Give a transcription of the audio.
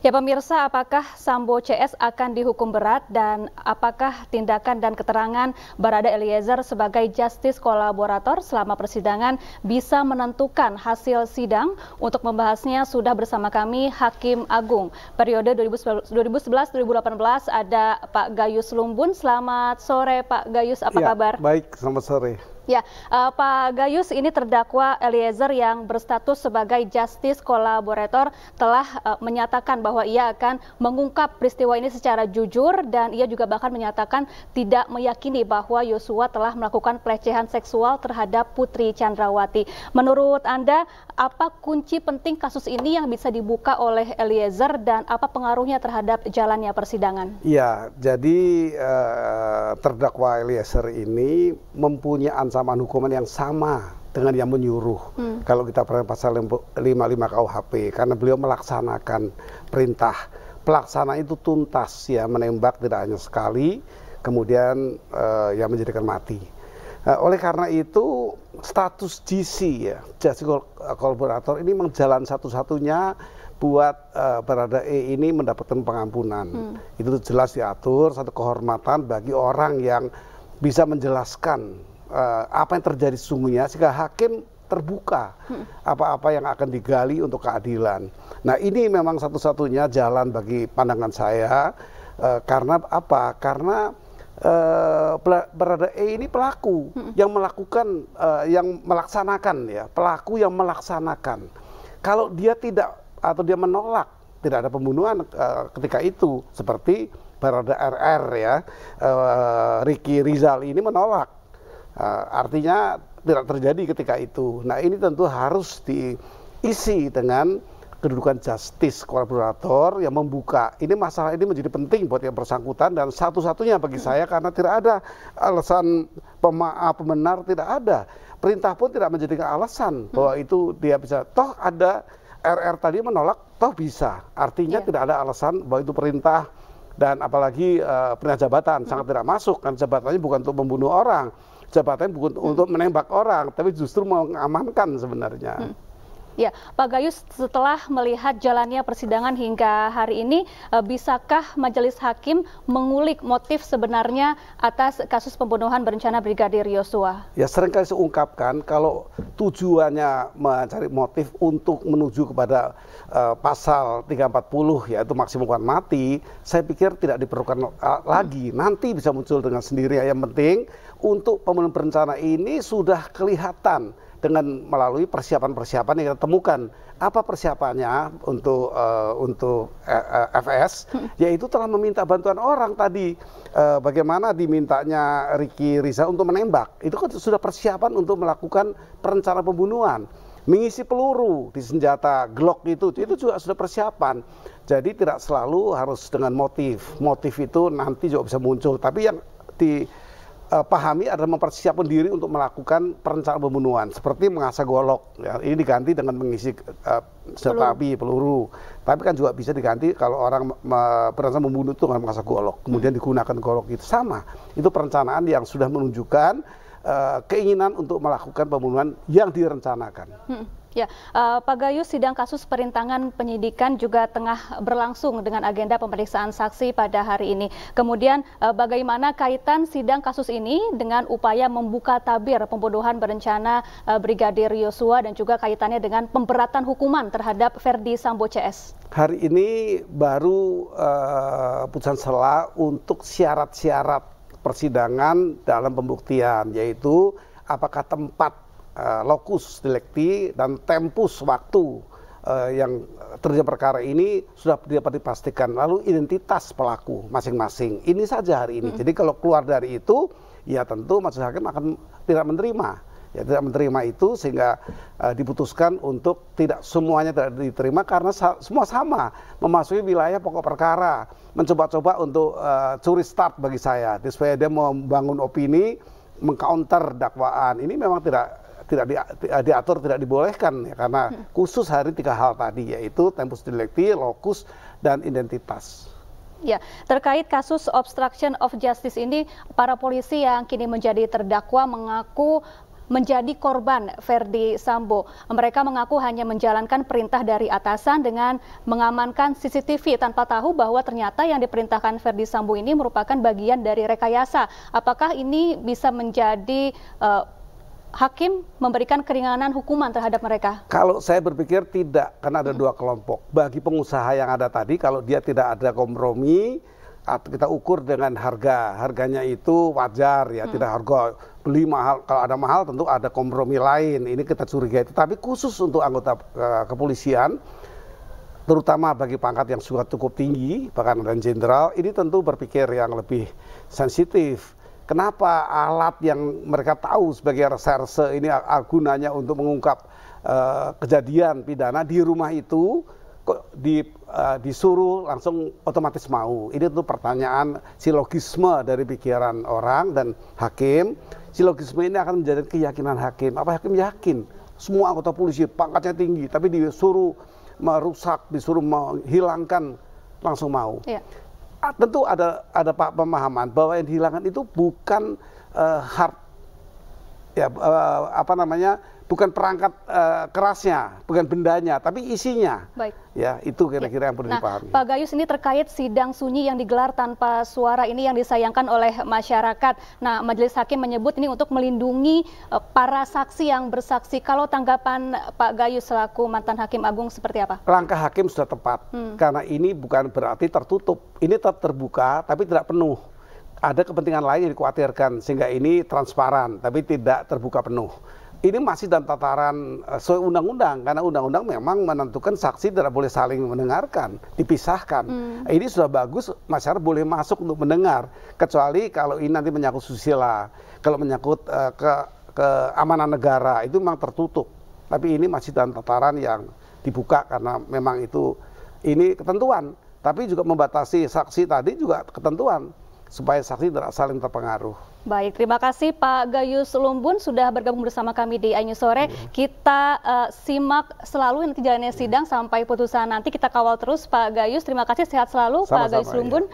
Ya pemirsa, apakah Sambo CS akan dihukum berat dan apakah tindakan dan keterangan Barada Eliezer sebagai justice kolaborator selama persidangan bisa menentukan hasil sidang? Untuk membahasnya sudah bersama kami Hakim Agung periode 2011-2018 ada Pak Gayus Lumbun. Selamat sore Pak Gayus, apa kabar? Baik, selamat sore. Ya, Pak Gayus, ini terdakwa Eliezer yang berstatus sebagai justice kolaborator telah menyatakan bahwa ia akan mengungkap peristiwa ini secara jujur dan ia juga bahkan menyatakan tidak meyakini bahwa Yosua telah melakukan pelecehan seksual terhadap Putri Chandrawati. Menurut Anda, apa kunci penting kasus ini yang bisa dibuka oleh Eliezer dan apa pengaruhnya terhadap jalannya persidangan? Ya, jadi terdakwa Eliezer ini mempunyai ancaman hukuman yang sama dengan yang menyuruh. Kalau kita perhatikan pasal 55 KUHP, karena beliau melaksanakan perintah. Pelaksanaan itu tuntas, ya, menembak tidak hanya sekali, kemudian yang menjadikan mati. Oleh karena itu status GC, ya, justice kolaborator ini memang jalan satu-satunya buat Barada E ini mendapatkan pengampunan. Itu jelas diatur, satu kehormatan bagi orang yang bisa menjelaskan apa yang terjadi sesungguhnya sehingga hakim terbuka apa-apa yang akan digali untuk keadilan. Nah, ini memang satu-satunya jalan bagi pandangan saya, karena apa? Karena Barada E ini pelaku yang melakukan, yang melaksanakan, ya, pelaku yang melaksanakan. Kalau dia tidak atau dia menolak, tidak ada pembunuhan ketika itu, seperti Barada RR, ya, Ricky Rizal ini menolak, artinya tidak terjadi ketika itu. Nah, ini tentu harus diisi dengan kedudukan justice kolaborator yang membuka. Ini masalah ini menjadi penting buat yang bersangkutan dan satu-satunya bagi saya, karena tidak ada alasan pemaaf pembenar, tidak ada. Perintah pun tidak menjadikan alasan bahwa itu dia bisa. Toh ada RR tadi menolak, toh bisa. Artinya tidak ada alasan bahwa itu perintah, dan apalagi perintah jabatan sangat tidak masuk, kan jabatannya bukan untuk membunuh orang, jabatannya bukan untuk menembak orang, tapi justru mengamankan sebenarnya. Ya, Pak Gayus, setelah melihat jalannya persidangan hingga hari ini, bisakah majelis hakim mengulik motif sebenarnya atas kasus pembunuhan berencana Brigadir Yosua? Ya, seringkali saya ungkapkan kalau tujuannya mencari motif untuk menuju kepada pasal 340, yaitu maksimum hukuman mati, saya pikir tidak diperlukan lagi. Nanti bisa muncul dengan sendiri. Yang penting untuk pembunuhan berencana ini sudah kelihatan dengan melalui persiapan-persiapan yang kita temukan. Apa persiapannya untuk FS? Yaitu telah meminta bantuan orang tadi. Bagaimana dimintanya Ricky Rizal untuk menembak. Itu kan sudah persiapan untuk melakukan perencanaan pembunuhan. Mengisi peluru di senjata Glock itu juga sudah persiapan. Jadi tidak selalu harus dengan motif. Motif itu nanti juga bisa muncul. Tapi yang pahami adalah mempersiapkan diri untuk melakukan perencanaan pembunuhan, seperti mengasah golok, ya, ini diganti dengan mengisi senjata api, peluru. Tapi kan juga bisa diganti kalau orang berencana membunuh itu dengan mengasah golok, kemudian digunakan golok itu sama. Itu perencanaan yang sudah menunjukkan keinginan untuk melakukan pembunuhan yang direncanakan. Ya, Pak Gayus, sidang kasus perintangan penyidikan juga tengah berlangsung dengan agenda pemeriksaan saksi pada hari ini. Kemudian bagaimana kaitan sidang kasus ini dengan upaya membuka tabir pembunuhan berencana Brigadir Yosua dan juga kaitannya dengan pemberatan hukuman terhadap Ferdi Sambo CS? Hari ini baru putusan sela untuk syarat-syarat persidangan dalam pembuktian, yaitu apakah tempat lokus delicti dan tempus waktu yang terjadi perkara ini sudah dapat dipastikan, lalu identitas pelaku masing-masing. Ini saja hari ini. Jadi kalau keluar dari itu, ya tentu majelis hakim akan tidak menerima. Ya, tidak menerima itu sehingga diputuskan untuk tidak semuanya tidak diterima karena semua sama memasuki wilayah pokok perkara, mencoba-coba untuk curi start bagi saya. Supaya dia membangun opini, mengcounter dakwaan. Ini memang tidak diatur, tidak dibolehkan, ya, karena khusus hari 3 hal tadi, yaitu tempus delicti, lokus, dan identitas. Ya, terkait kasus obstruction of justice ini, para polisi yang kini menjadi terdakwa mengaku menjadi korban Verdi Sambo. Mereka mengaku hanya menjalankan perintah dari atasan dengan mengamankan CCTV tanpa tahu bahwa ternyata yang diperintahkan Verdi Sambo ini merupakan bagian dari rekayasa. Apakah ini bisa menjadi hakim memberikan keringanan hukuman terhadap mereka? Kalau saya berpikir tidak, karena ada dua kelompok. Bagi pengusaha yang ada tadi, kalau dia tidak ada kompromi, kita ukur dengan harganya itu wajar ya, tidak harga beli mahal. Kalau ada mahal tentu ada kompromi lain, ini kita curigai. Tapi khusus untuk anggota kepolisian, terutama bagi pangkat yang sudah cukup tinggi, bahkan dan jenderal, ini tentu berpikir yang lebih sensitif. Kenapa alat yang mereka tahu sebagai reserse ini gunanya untuk mengungkap kejadian pidana di rumah itu, kok disuruh langsung otomatis mau. Ini tentu pertanyaan silogisme dari pikiran orang dan hakim. Silogisme ini akan menjadi keyakinan hakim. Apa hakim yakin? Semua anggota polisi pangkatnya tinggi, tapi disuruh merusak, disuruh menghilangkan, langsung mau. Ya. Tentu ada pemahaman bahwa yang dihilangkan itu bukan bukan perangkat kerasnya, bukan bendanya, tapi isinya. Baik. Ya, itu kira-kira yang perlu dipahami. Pak Gayus, ini terkait sidang sunyi yang digelar tanpa suara ini yang disayangkan oleh masyarakat. Nah, Majelis Hakim menyebut ini untuk melindungi para saksi yang bersaksi. Kalau tanggapan Pak Gayus selaku mantan Hakim Agung seperti apa? Langkah hakim sudah tepat, karena ini bukan berarti tertutup. Ini tetap terbuka, tapi tidak penuh. Ada kepentingan lain yang dikhawatirkan, sehingga ini transparan, tapi tidak terbuka penuh. Ini masih dalam tataran sesuai undang-undang, karena undang-undang memang menentukan saksi tidak boleh saling mendengarkan, dipisahkan. Ini sudah bagus, masyarakat boleh masuk untuk mendengar, kecuali kalau ini nanti menyangkut susila, kalau menyangkut keamanan negara, itu memang tertutup. Tapi ini masih dalam tataran yang dibuka, karena memang ini ketentuan. Tapi juga membatasi saksi tadi juga ketentuan, supaya saksi tidak saling terpengaruh. Baik, terima kasih Pak Gayus Lumbun sudah bergabung bersama kami di iNews Sore. Kita simak selalu nanti jalannya sidang sampai putusan nanti. Kita kawal terus Pak Gayus. Terima kasih, sehat selalu Pak Gayus Lumbun.